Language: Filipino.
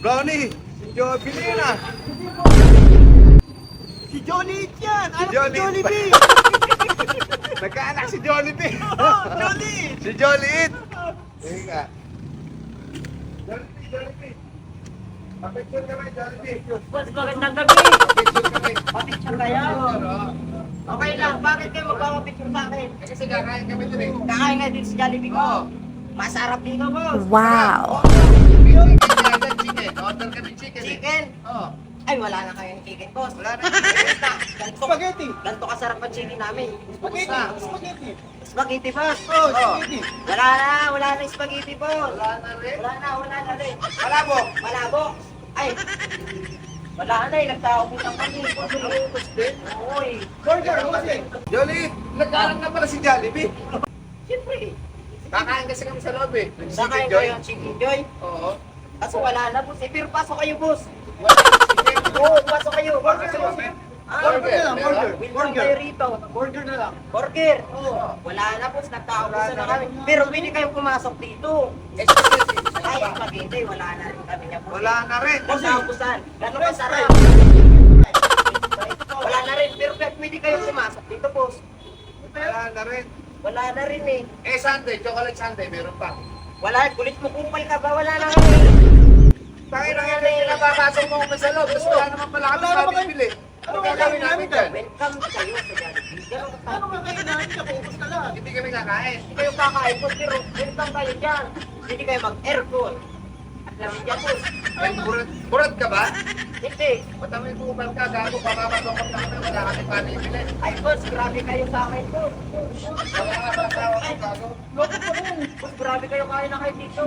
Brownie! Si Jovelyn ah! Si Jollibee yan! Anak si Jollibee. Jollibee! Nagkaanak si Jollibee! Oh, Jollibee! Si Jolliet! Ayun ka. Jollibee, Jollibee! Papicture kami, Jollibee! Boss, magandang gabi. Papicture kami! Papicture kayo. Okay lang, bakit kayo magpapapicture sa akin? Kasi kakain kami dun eh. Kakain na din si Jollibee ko. Masarap dito, boss. Wow. Chicken. Order kami chicken eh. Chicken? Oo. Ay, wala na kayong chicken, boss. Wala na. Spaghetti! Ganto kasarap ang chicken namin. Spaghetti! Spaghetti! Spaghetti, boss. Oh, spaghetti! Wala na spaghetti, boss. Wala na rin. Wala na rin. Malabo! Malabo. Ay, wala na eh. Nagtao po ng kami. Ubus din. Uy, Burger! Burger! Jolliet! Nagkaroon na pala si Jollibee. siyempre. Kakain kasi kami sa loob eh. Sakain Joy. kayo ang chicken joy. Oo. Kaso wala na, boss. Pero pasok kayo, boss. Wala na chicken. Oo, pasok kayo. Burger sa loob. Burger na lang, burger! Welcome kayo rito. Burger na lang! Burger. Oo. Wala na, boss. Nagtao po na kami. Pero pwede kayong pumasok dito. Ay, spaghetti. Wala na rin kami niya, boss. Wala na rin. Nagtaupusan. Gano'n kasarap. Wala na rin. Pero pwede kayong pumasok dito, boss. Wala na rin. Wala na rin eh. Eh, Sunday, chocolate Sunday, meron pa. Wala. Kulit mo kupal ka ba? Wala na rin. Tangin na yan eh, napapasok mo kami sa loob. Tapos wala naman pala kami Wala naman mabibili. Ano Ano gagawin namin dyan? Welcome kayo sa Jollibee. Gano'n Ano kasarap. ba kayo namin ka? Focus ka lang! Hindi kami kakain. Hindi kayo kakain, boss. Pero welcome kayo dyan. Hindi kayo mag-aircon. At namin dyan, boss. Ay, burat ka ba? Hindi. Ba't naman kupal ka? Gago, papapasok kami kami. Wala kami panibili. Ay, boss, grabe kayo sa akin, boss. Wala ka sa asawa ko, gago. Boss, grabe kayo kaya na kayo dito.